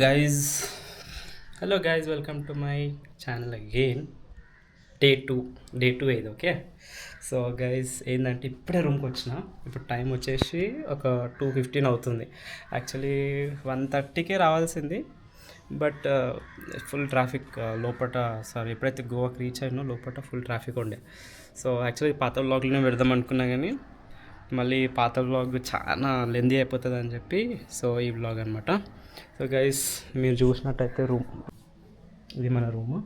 guys hello guys, welcome to my channel again. Day two ఇది okay. So guys ఏంటంటే ఇప్పుడే రూమ్కి వచ్చిన. ఇప్పుడు టైం వచ్చేసి ఒక 2:15 అవుతుంది. యాక్చువల్లీ 1:30కే రావాల్సింది, బట్ ఫుల్ ట్రాఫిక్ లోపల. సారీ, ఎప్పుడైతే గోవాకి రీచ్ అయినో లోపల ఫుల్ ట్రాఫిక్ ఉండే. సో యాక్చువల్లీ పాత వ్లాగ్లోనే పెడదాం అనుకున్నా, కానీ మళ్ళీ పాత వ్లాగ్ చాలా లెందీ అయిపోతుంది అని చెప్పి సో ఈ వ్లాగ్ అనమాట. సో గైస్ మీరు చూసినట్టయితే ఇది మన రూము.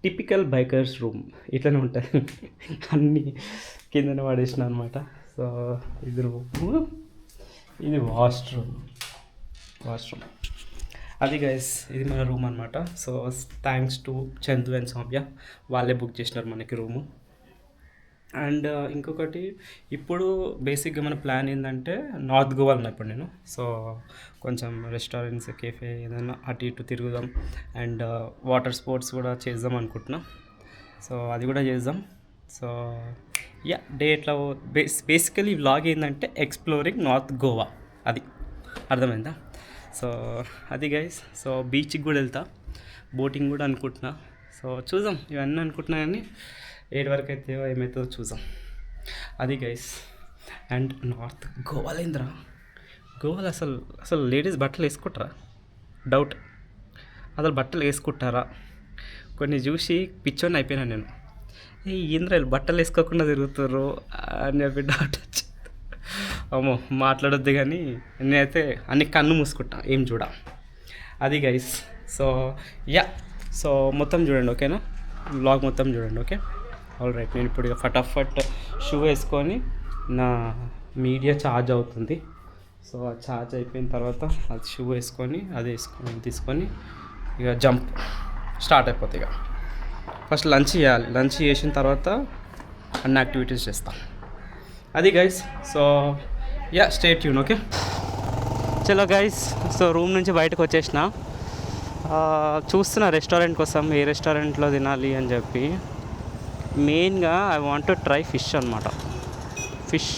టిపికల్ బైకర్స్ రూమ్ ఇట్లనే ఉంటుంది. అన్నీ కిందనే పడేసిన అనమాట. సో ఇది రూము, ఇది వాష్రూమ్. అది గైస్ ఇది మన రూమ్ అనమాట. So thanks to Chandu and Soumya, వాళ్ళే బుక్ చేసినారు మనకి రూము. అండ్ ఇంకొకటి, ఇప్పుడు బేసిక్గా మన ప్లాన్ ఏంటంటే నార్త్ గోవా ఉన్నా ఇప్పుడు నేను. సో కొంచెం రెస్టారెంట్స్, కేఫే ఏదైనా అటు ఇటు తిరుగుదాం. అండ్ వాటర్ స్పోర్ట్స్ కూడా చేద్దాం అనుకుంటున్నా. సో అది కూడా చేద్దాం. సో డే ఎట్లా బేసికలీ వ్లాగ్ ఏంటంటే ఎక్స్ప్లోరింగ్ నార్త్ గోవా, అది అర్థమైందా? సో అది గైస్. సో బీచ్కి కూడా వెళ్తా, బోటింగ్ కూడా అనుకుంటున్నా. సో చూద్దాం, ఇవన్నీ అనుకుంటున్నా, కానీ 8 వరకు అయితే ఏమవుతుందో చూద్దాం. అది గైస్. అండ్ నార్త్ గోవాలేంద్రా, గోవాలో అసలు లేడీస్ బట్టలు వేసుకుంటారా? డౌట్. అసలు బట్టలు వేసుకుంటారా? కొన్ని చూసి పిచ్చోని అయిపోయినా నేను. ఇంద్రాలు బట్టలు వేసుకోకుండా తిరుగుతారు అని చెప్పి డౌట్ వచ్చి, అమ్మో మాట్లాడొద్దు, కానీ నేనైతే అన్ని కన్ను మూసుకుంటా, ఏం చూడ. అది గైస్. సో సో మొత్తం చూడండి, ఓకేనా? వ్లాగ్ మొత్తం చూడండి, ఓకే? All right. నేను ఇప్పుడు ఇక ఫటాఫట్ షూ వేసుకొని, నా మీడియా ఛార్జ్ అవుతుంది. సో ఆ ఛార్జ్ అయిపోయిన తర్వాత అది షూ వేసుకొని అది తీసుకొని ఇక జంప్ స్టార్ట్ అయిపోతుంది. ఇక ఫస్ట్ లంచ్ చేయాలి. లంచ్ చేసిన తర్వాత అన్ని యాక్టివిటీస్ చేస్తాం. అది guys. So stay tune, okay? చలో గైస్. సో రూమ్ నుంచి బయటకు వచ్చేసిన, చూస్తున్న రెస్టారెంట్ కోసం, ఏ రెస్టారెంట్లో తినాలి అని చెప్పి. మెయిన్గా I want to try fish అనమాట, ఫిష్.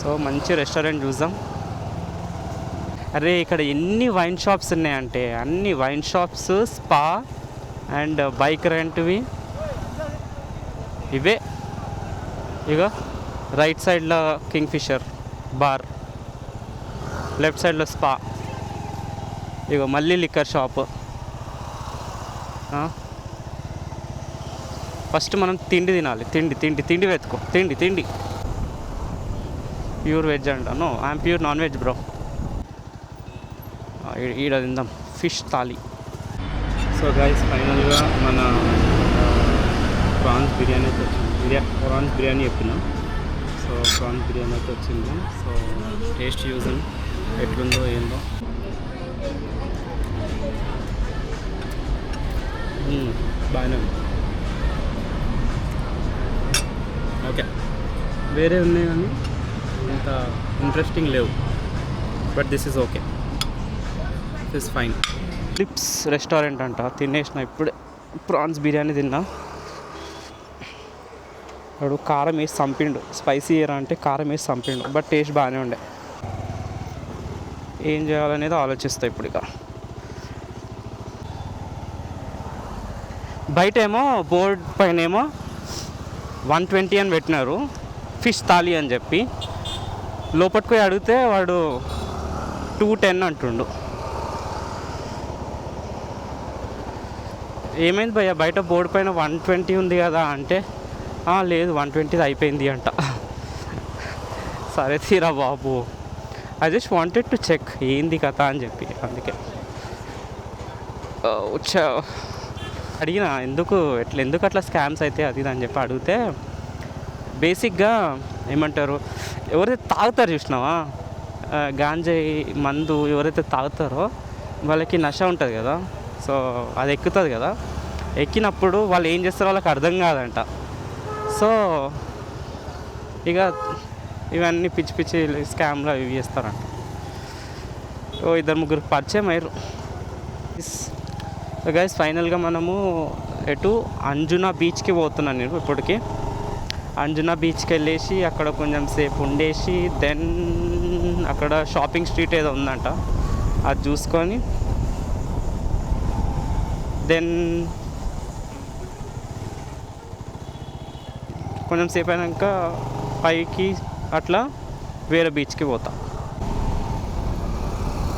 సో మంచి రెస్టారెంట్ చూద్దాం. అరే ఇక్కడ ఎన్ని వైన్ షాప్స్ ఉన్నాయంటే, అన్ని wine shops, spa and bike రెంట్వి ఇవే. ఇక రైట్ సైడ్లో కింగ్ ఫిషర్ బార్, లెఫ్ట్ సైడ్లో స్పా, ఇక మళ్ళీ లిక్కర్ షాప్. ఫస్ట్ మనం తిండి తినాలి. తిండి వెతుకో. తిండి ప్యూర్ వెజ్ అంట. No, I'm pure non veg bro. ఈడ తిందాం ఫిష్ థాలీ. సో గైస్ ఫైనల్గా మన ప్రాన్స్ బిర్యానీ అయితే వచ్చింది. ప్రాన్స్ బిర్యానీ చెప్పినా. సో ప్రాన్స్ బిర్యానీ అయితే వచ్చింది. సో టేస్ట్ చూసాను ఎట్లుందో ఏందో. బాగానే ఉంది. ఓకే, వేరే ఉన్నాయి కానీ ఇంత ఇంట్రెస్టింగ్ లేవు, but this is okay, this fine. Lips restaurant అంట. తినేసిన ఇప్పుడే ప్రాన్స్ బిర్యానీ తిన్నా. వాడు కారం వేసి చంపిండు. స్పైసీ ఏరా అంటే కారం వేసి చంపిండు, బట్ టేస్ట్ బాగానే ఉండే. ఏం చేయాలనేది ఆలోచిస్తా ఇప్పుడు. ఇక బయట ఏమో బోర్డ్ పైన ఏమో 120 అని పెట్టినారు, ఫిష్ థాలీ అని చెప్పి. లోపలికి పోయి అడిగితే వాడు 210 అంటుండు. ఏమైంది భయ్య, బయట బోర్డు పైన 120 ఉంది కదా అంటే, లేదు 120 అయిపోయింది అంట. సరే తీరా బాబు, I just wanted to check ఏంది కథ అని చెప్పి, అందుకే వచ్చా. అడిగిన ఎందుకు అట్లా స్కామ్స్ అయితే అది అని చెప్పి అడిగితే, బేసిక్గా ఏమంటారు, ఎవరైతే తాగుతారు చూసినావా, గాంజాయి మందు ఎవరైతే తాగుతారో వాళ్ళకి నష ఉంటుంది కదా. సో అది ఎక్కుతుంది కదా, ఎక్కినప్పుడు వాళ్ళు ఏం చేస్తారో వాళ్ళకి అర్థం కాదంట. సో ఇక ఇవన్నీ పిచ్చి స్కామ్లో ఇవి చేస్తారంట. ఓ 2-3 పరిచయం అయ్యారు. గైస్ ఫైనల్గా మనము అంజునా బీచ్కి పోతున్నాను నేను ఇప్పటికి. అంజునా బీచ్కి వెళ్ళేసి అక్కడ కొంచెం సేపు ఉండేసి దెన్ అక్కడ షాపింగ్ స్ట్రీట్ ఏదో ఉందంట, అది చూసుకొని దెన్ కొంచెం సేపు అయినాక పైకి అట్లా వేరే బీచ్కి పోతాం.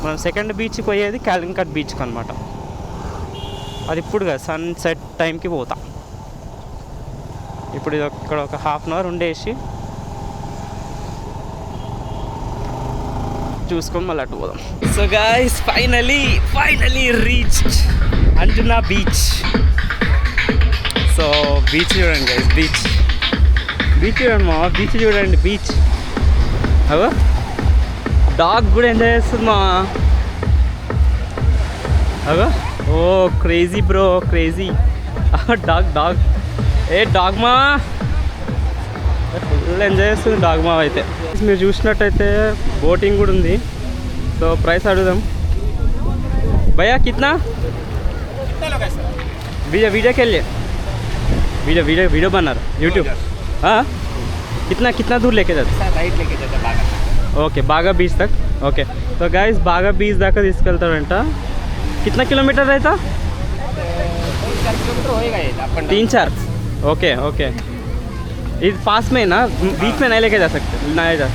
మనం సెకండ్ బీచ్కి పోయేది కాలింకట్ బీచ్కి అనమాట. అది ఇప్పుడు కదా సన్సెట్ టైంకి పోతాం. ఇప్పుడు ఇది ఇక్కడ ఒక హాఫ్ అన్ అవర్ ఉండేసి చూసుకొని మళ్ళీ అటు పోదాం. So guys finally reached Anjuna beach. So beach చూడండి గైస్, బీచ్ చూడండి మా, బీచ్ చూడండి, బీచ్. అవో డాగ్ కూడా ఎంజాయ్ చేస్తుంది మా. అవో ఓ crazy bro, crazy. Dog a dog మా ఫుల్ ఎంజాయ్ చేస్తుంది డాగ్ మా అయితే. మీరు చూసినట్టయితే బోటింగ్ కూడా ఉంది. సో ప్రైస్ అడుగుదాం. భయ్యా కిतना वीडियो के लिए वीडियो बना रहा यूट्यूब. हाँ कितना दूर लेके जाते? राइट लेके जाते बागा. ఓకే బాగా బీచ్ తక్. ఓకే సో గైస్ బాగా బీచ్ దాకా తీసుకెళ్తాడంట. कितना किलोमीटर रहता? 3-4 किलोमीटर होएगा ये. 3-4. ओके इस पास में ना, बीच में नहीं लेके जा सकते, नहीं जा.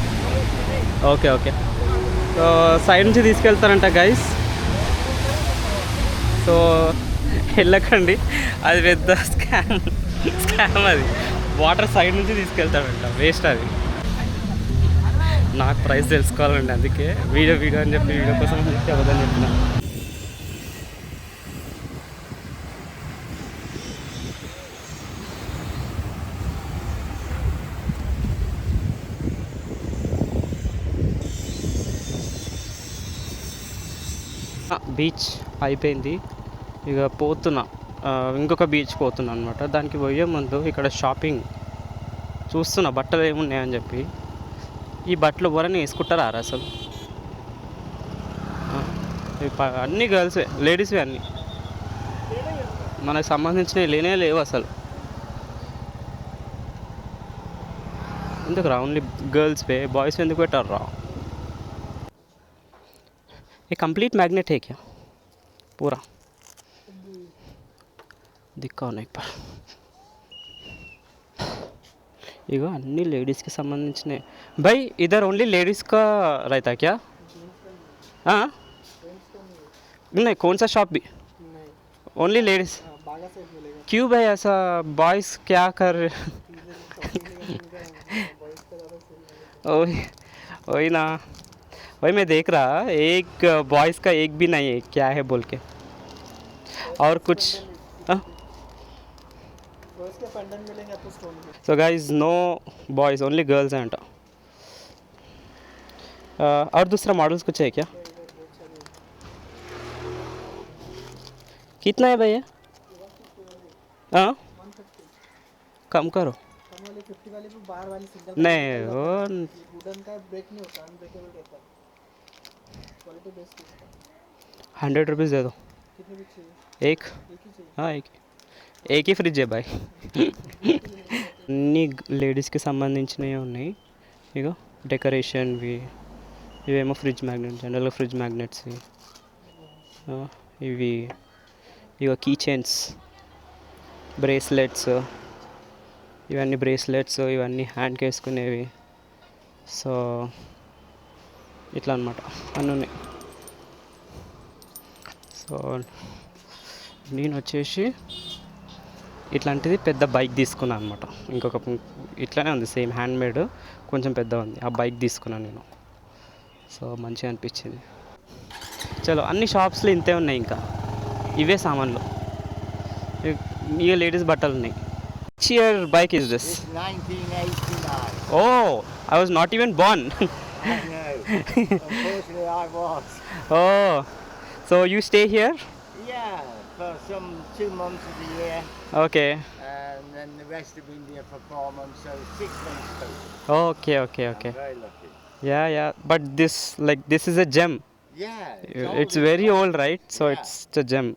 ఓకే సో సైడ్ నుంచి తీసుకెళ్తారంట గైస్. సో వెళ్ళకండి, అది పెద్ద స్కామ్ అది. వాటర్ సైడ్ నుంచి తీసుకెళ్తాడంట, వేస్ట్ అది. నాకు ప్రైస్ తెలుసుకోవాలండి, అందుకే వీడియో అని చెప్పి వీడియో కోసం అవ్వదని చెప్పిన. బీచ్ అయిపోయింది, ఇక పోతున్నా ఇంకొక బీచ్ పోతున్నా అనమాట. దానికి పోయే ముందు ఇక్కడ షాపింగ్ చూస్తున్నా, బట్టలు ఏమున్నాయని చెప్పి. ఈ బట్టలు ఎవరైనా వేసుకుంటారా అసలు? అన్నీ గర్ల్స్వే, లేడీస్వే అన్నీ. మనకు సంబంధించినవి లేనే లేవు అసలు. ఎందుకు రా ఓన్లీ गर्ल्स पे, बॉयज़ पे ఎందుకు పెట్టారు రా? ये कंप्लीट मैग्नेट है क्या पूरा? दिखाओ ना एक बार. इगो अन्नी लेडीज़ के संबंधिंచిన. भाई इधर ओनली लेडीज़ का रहता क्या? हाँ नहीं, कौन सा शॉप भी ओनली लेडीज़? क्यों भाई ऐसा? बॉयज़ क्या कर वही ना, वही मैं देख रहा, एक बॉयज़ का एक भी नहीं है, क्या है बोल के. और कुछ so guys no boys, only girls हैं. और दूसरा मॉडल्स कुछ है क्या? कितना है भैया? हाँ कम करो. नहीं वो 100 रुपीज़ दे दो. एक हाँ एक ही ఫ్రిడ్జ్ బాయ్. అన్ని లేడీస్కి సంబంధించినవి ఉన్నాయి. ఇగో డెకరేషన్వి, ఇవేమో ఫ్రిడ్జ్ మ్యాగ్నెట్, జనరల్గా ఫ్రిడ్జ్ మ్యాగ్నెట్స్ ఇవి. ఇగో కీ చైన్స్, బ్రేస్లెట్స్, ఇవన్నీ బ్రేస్లెట్స్, ఇవన్నీ హ్యాండ్కి వేసుకునేవి. సో ఇట్లా అనమాట అన్నీ ఉన్నాయి. సో నేను వచ్చేసి ఇట్లాంటిది పెద్ద బైక్ తీసుకున్నాను అనమాట. ఇంకొక ఇట్లానే ఉంది, సేమ్ హ్యాండ్మేడ్, కొంచెం పెద్ద ఉంది. ఆ బైక్ తీసుకున్నాను నేను. సో మంచిగా అనిపించింది. చలో అన్ని షాప్స్లో ఇంతే ఉన్నాయి, ఇంకా ఇవే సామాన్లు. ఇక లేడీస్ బట్టలు ఉన్నాయి. Which year bike is this? It's 1989. Oh, I was not even born. I know. Unfortunately, I was. Oh, so you stay here? Yeah, for some 2 months of the year, Okay. and then the rest of India for 4 months, so 6 months total. Okay. I'm very lucky. Yeah. But this is a gem. Yeah. It's very old, right? So Yeah. it's a gem.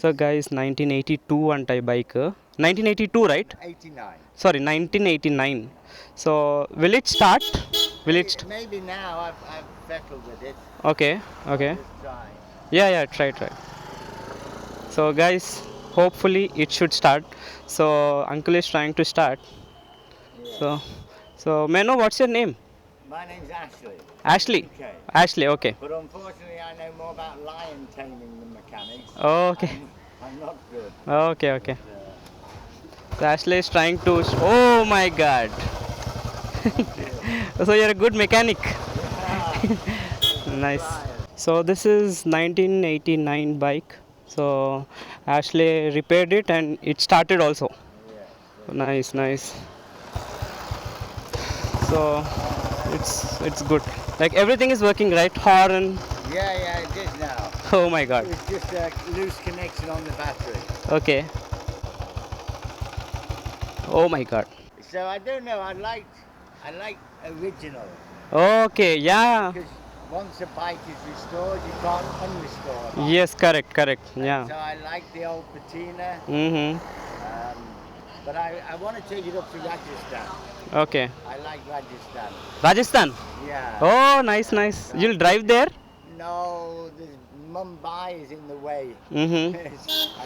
So guys, 1982 antai bike. 1982, right? 89. Sorry, 1989. So will it start? Maybe now. I've fettle with it. Okay, okay. Just try. Yeah, try. So guys, hopefully it should start. So uncle is trying to start. Yeah. So may I know what's your name? My name's Ashley. Ashley. Okay. Ashley, okay. But unfortunately, I know more about lion taming than mechanics. Okay. I'm not good. Okay. So Ashley is trying to. Oh my God. So you're a good mechanic. Nice. So this is 1989 bike. So Ashley repaired it and it started also. Nice. So it's good. Like everything is working, right? Horn. Yeah, it is now. Oh my God. It's just a loose connection on the battery. Okay. Oh my God. So I don't know. I like original. Okay. Yeah. Because once a bike is restored, you can't unrestore a bike. Yes. Correct. Yeah. So I like the old patina. But I want to take it up to Rajasthan. Okay. I like Rajasthan. Rajasthan. Yeah. Oh, nice. You'll drive there? No, Mumbai is in the way. I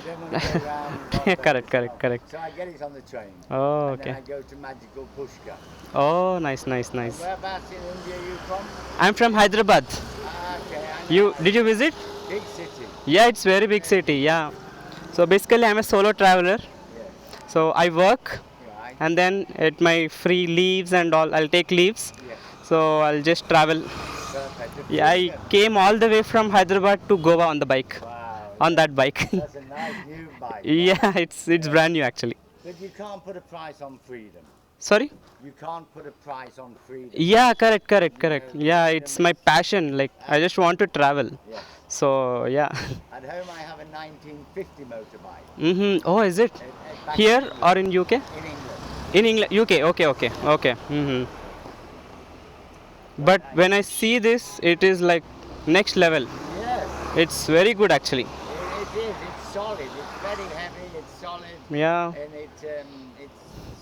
don't want to go around. Bombay. Correct. So I get it on the train. Oh, And okay. then I go to Magical Pushkar. Oh, nice. Whereabouts in India are you from? I'm from Hyderabad. Okay. I know. Did you visit? Big city. Yeah, it's very big city. Yeah. So basically, I'm a solo traveler. Yeah. So I work, Right. and then at my free leaves and all, I'll take leaves. Yeah. So I'll just travel. Perfect. Yeah, I came all the way from Hyderabad to Goa on the bike. Wow. On that bike. That's a nice new bike. Yeah, it's brand new actually. But you can't put a price on freedom. Sorry? You can't put a price on freedom. Yeah, correct. Yeah, it's my passion. Like I just want to travel. Yes. So yeah. At home I have a 1950 motorbike. Oh, is it Back here or in UK? in England. In England, UK. Okay. But when I see this, it is like next level. Yes. It's very good actually. It is. It's solid. It's very heavy. It's solid. Yeah. And it's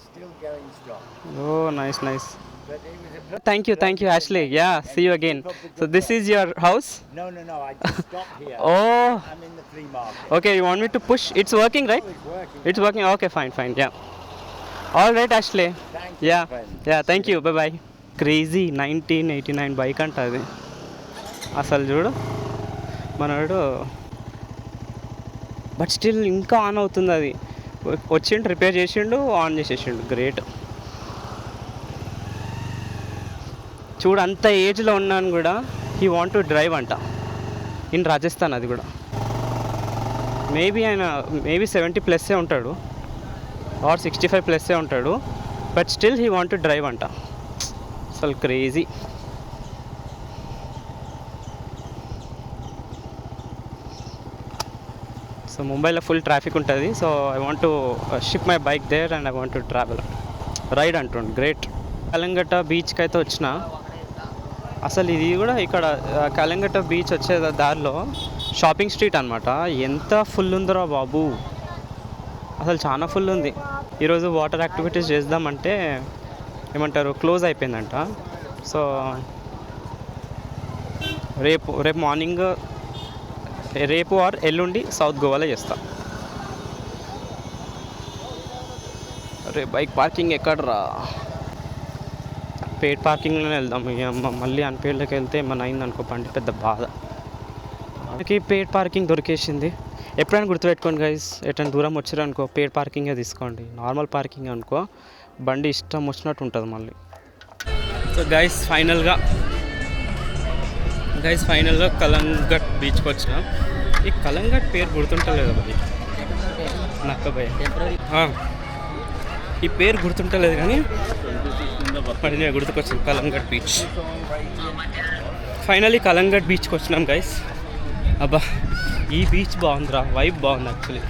still going strong. Oh, nice. But it was a Thank you, Ashley. Yeah, see you again. So this is your house? No. I just stopped here. Oh, I'm in the flea market. okay. You want me to push? It's working, right? Oh, it's working. It's working. Okay, fine. Yeah. All right, Ashley. Thank you, Yeah. friend. Yeah. Thank you. Bye. Crazy 1989 bike అంట అది అసలు చూడు మనోడు but still ఇంకా on అవుతుంది అది వచ్చిండు repair చేసిండు ఆన్ చేసేసిండు గ్రేట్ చూడు అంత ఏజ్లో ఉన్నాను కూడా హీ వాంట్ టు డ్రైవ్ అంట ఇన్ రాజస్థాన్ అది కూడా మేబీ 70+ ఉంటాడు ఆర్ 65+ ఉంటాడు but still he want to drive అంట అసలు క్రేజీ సో ముంబైలో ఫుల్ ట్రాఫిక్ ఉంటుంది so I want to ship my bike there and I want to travel ride అంటుండు గ్రేట్ కలంగట్ట బీచ్కి అయితే వచ్చిన అసలు ఇది కూడా ఇక్కడ కలంగట్ట బీచ్ వచ్చే దారిలో షాపింగ్ స్ట్రీట్ అనమాట ఎంత ఫుల్ ఉందిరా బాబు అసలు చాలా ఫుల్ ఉంది ఈరోజు వాటర్ యాక్టివిటీస్ చేద్దామంటే ఏమంటారు క్లోజ్ అయిపోయిందంట సో రేపు మార్నింగ్ రేపు ఆర్ ఎల్లుండి సౌత్ గోవాలో చేస్తా రేపు బైక్ పార్కింగ్ ఎక్కడరా పేడ్ పార్కింగ్లోనే వెళ్దాం ఇక మళ్ళీ అన్పేడ్లోకి వెళ్తే ఏమన్నా అయిందనుకో బండి పెద్ద బాధ మనకి పేడ్ పార్కింగ్ దొరికేసింది ఎప్పుడైనా గుర్తుపెట్టుకోండి గైస్ ఎటైనా దూరం వచ్చారనుకో పేడ్ పార్కింగే తీసుకోండి నార్మల్ పార్కింగ్ అనుకో బండి ఇష్టం వచ్చినట్టు ఉంటుంది మళ్ళీ సో గైస్ ఫైనల్గా కలంగట్ బీచ్కి వచ్చిన ఈ కలంగట్ పేరు గుర్తుంటలేదు మరి నక్కబయ్య ఈ పేరు గుర్తుంటలేదు కానీ మరి నేను గుర్తుకొచ్చింది కలంగట్ బీచ్ ఫైనల్లీ కలంగట్ బీచ్కి వచ్చినాం గైస్ అబ్బా ఈ బీచ్ బాగుందిరా వైబ్ బాగుంది యాక్చువల్లీ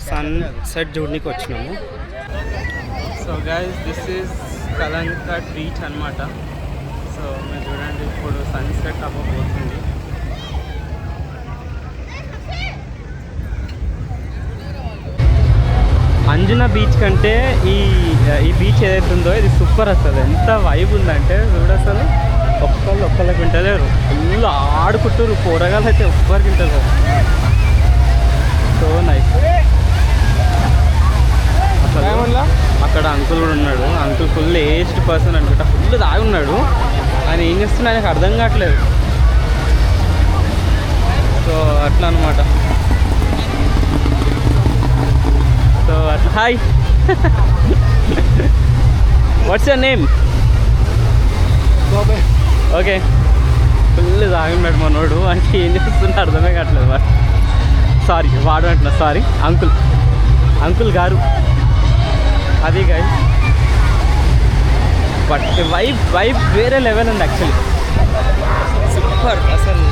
సన్ సెట్ చూడడానికి వచ్చినాము so guys this is Calangute beach అనమాట సో మీరు చూడండి ఇప్పుడు సన్సెట్ అవ్వబోతుంది అంజునా బీచ్ కంటే ఈ బీచ్ ఏదైతే ఉందో ఇది సూపర్ అసలు. ఎంత వైబ్ ఉందంటే చూడు అసలు. ఒక్కళ్ళకి వింటలేరు, ఫుల్ ఆడుకుంటారు పోరగాళ్ళు అయితే ఒక్కరికి వింటలేరు. So nice. అసలు అక్కడ అంకుల్ కూడా ఉన్నాడు. అంకుల్ ఫుల్ ఏజ్డ్ పర్సన్ అనుకుంటా, ఫుల్ దాగి ఉన్నాడు. ఆయన ఏం చేస్తున్నా ఆయనకు అర్థం కావట్లేదు. సో అట్లా అనమాట. సో అట్లా. Hi, what's your name? Okay. Full తాగిన్నాడు మనోడు. అంటే ఏం చేస్తున్నా అర్థమే కావట్లేదు. సారీ వాడు అంటున్నా, సారీ అంకుల్ గారు. అది గైస్, బట్ వైబ్ వేరే లెవెల్ ఉంది యాక్చువల్లీ. సూపర్ అసలు.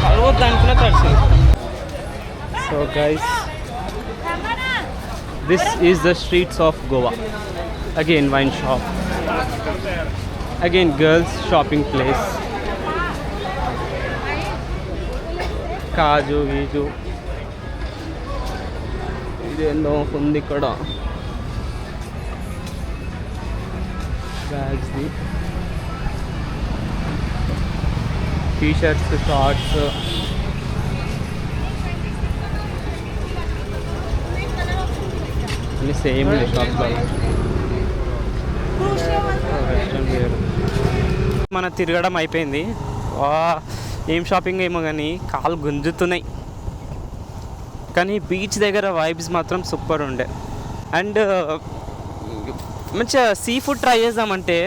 కలవద్దు అనుకున్న తడిచింది. So guys, this is the streets of Goa. Again wine shop, again girls shopping place. కాజు గీజు ఇదేందో ఉంది ఇక్కడ. బ్యాగ్స్ది, టీ-షర్ట్స్, షార్ట్స్. అన్నీ సేమ్ షాప్లో. మన తిరగడం అయిపోయింది. ఏం షాపింగ్ ఏమో కానీ కాలు గుంజుతున్నాయి. కానీ బీచ్ దగ్గర వైబ్స్ మాత్రం సూపర్ ఉండే. అండ్ మంచిగా సీ ఫుడ్ ట్రై చేద్దామంటే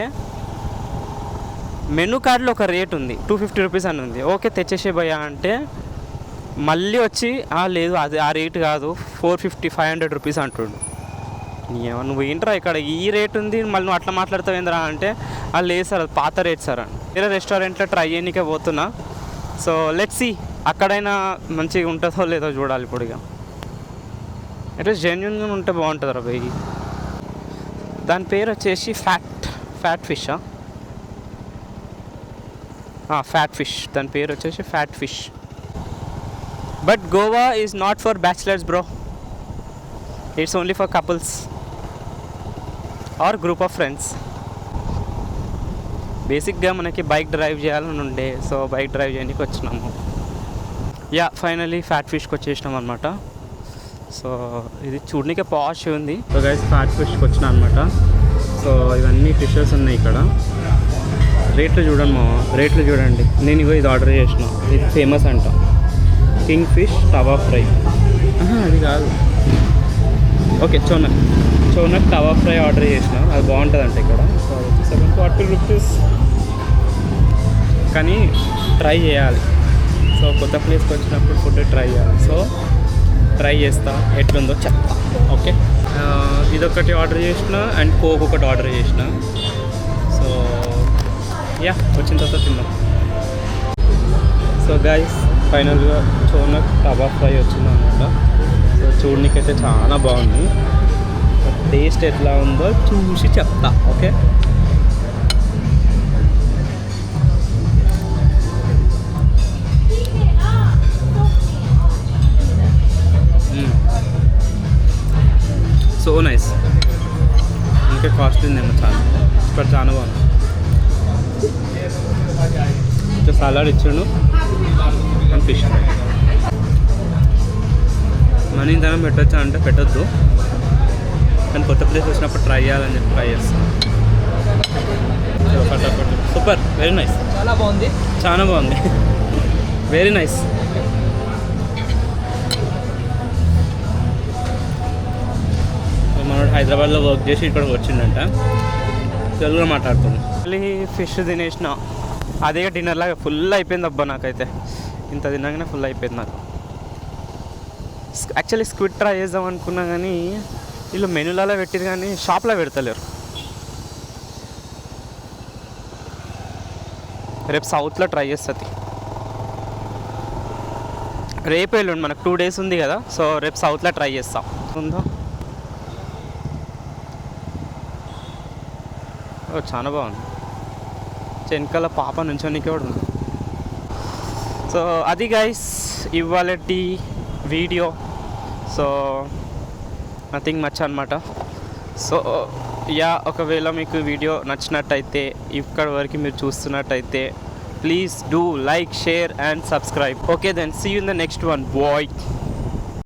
మెనూ కార్డ్లో ఒక రేట్ ఉంది, 250 రూపీస్ అని ఉంది. ఓకే తెచ్చేసే భయ్యా అంటే మళ్ళీ వచ్చి లేదు అది ఆ రేట్ కాదు, 450 500 రూపీస్ అంటుండు. నువ్వు ఏంట్రా ఇక్కడ ఈ రేట్ ఉంది మళ్ళీ నువ్వు అట్లా మాట్లాడుతావు ఏంద్రా అంటే లేదు సార్ అది పాత రేట్ సార్ అని. వేరే రెస్టారెంట్లో ట్రై చేయడానికే పోతున్నా. సో లెట్స్ సీ అక్కడైనా మంచిగా ఉంటుందో లేదో చూడాలి ఇప్పుడు. ఇక అట్లీస్ట్ జెన్యున్గా ఉంటే బాగుంటుంది రా బయ్యి. దాని పేరు వచ్చేసి ఫ్యాట్ ఫిషా, ఫ్యాట్ ఫిష్. దాని పేరు వచ్చేసి fat fish. But Goa is not for bachelors bro, it's only for couples or group of friends. బేసిక్గా మనకి బైక్ డ్రైవ్ చేయాలని ఉండే, సో బైక్ డ్రైవ్ చేయడానికి వచ్చినాము. ఫైనలీ ఫ్యాట్ ఫిష్కి వచ్చేసినాం అనమాట. సో ఇది చూడనికే పాష్ ఉంది. సో గైస్ ఫ్యాట్ ఫిష్కి వచ్చినా అనమాట. సో ఇవన్నీ ఫిషెస్ ఉన్నాయి ఇక్కడ. రేట్లు చూడండి. నేను ఇగో ఇది ఆర్డర్ చేసిన, ఇది ఫేమస్ అంట, కింగ్ ఫిష్ తవా ఫ్రై. అది కాదు, ఓకే చోనక్ తవా ఫ్రై ఆర్డర్ చేసిన. అది బాగుంటుందంట ఇక్కడ. So 740 rupees. కానీ ట్రై చేయాలి. సో కొత్త ప్లేస్కి వచ్చినప్పుడు ఫుడ్ ట్రై చేయాలి. సో ట్రై చేస్తా, ఎట్లుందో చెప్తా. ఓకే, ఇదొకటి ఆర్డర్ చేసిన అండ్ కోక్ ఒకటి ఆర్డర్ చేసిన. సో వచ్చిన తర్వాత తిన్నాం. సో గైస్ ఫైనల్గా చోనక్ తవా ఫ్రై వచ్చింది అనమాట. సో చూడనికైతే చాలా బాగుంది. టేస్ట్ ఎట్లా ఉందో చూసి చెప్తా. Okay, so nice. ఇంకా కాస్ట్లీ ఉందేమో చాలా, ఇక్కడ చాలా బాగుంది. సలాడ్ ఇచ్చాడు అండ్ ఫిష్ ఫ్రై. మనీ ఇంతనం పెట్టచ్చా అంటే పెట్టద్దు, కానీ కొత్త ప్లేస్ వచ్చినప్పుడు ట్రై చేయాలని చెప్పి ట్రై చేస్తాను. Super, very nice. చాలా బాగుంది వెరీ నైస్. మనోడు హైదరాబాద్లో వర్క్ చేసి ఇక్కడికి వచ్చిండంట, తెలుగులో మాట్లాడుతున్నాం. మళ్ళీ ఫిష్ తినేసిన, అదే డిన్నర్ లాగా ఫుల్ అయిపోయింది. అబ్బా నాకైతే ఇంత తినగానే ఫుల్ అయిపోయింది నాకు. యాక్చువల్లీ స్క్విడ్ ట్రై చేద్దాం అనుకున్నా కానీ వీళ్ళు మెనూలలో పెట్టారు కానీ షాప్లో పెడతలేరు. రేపు సౌత్లో ట్రై చేస్తుంది. రేపు వెళ్ళండి, మనకు 2 days ఉంది కదా. సో రేపు సౌత్లో ట్రై చేస్తాం. ఉందో చాలా బాగుంది. వెనకాల పాప నుంచోనికి కూడా ఉంది. సో అది గైస్ ఇవాళ వీడియో. సో నథింగ్ మచ్ అనమాట. సో యా, ఒకవేళ మీకు వీడియో నచ్చినట్టయితే, ఇక్కడ వరకు మీరు చూస్తున్నట్టయితే, please do like, share and subscribe. Okay then, see you in the next one bye.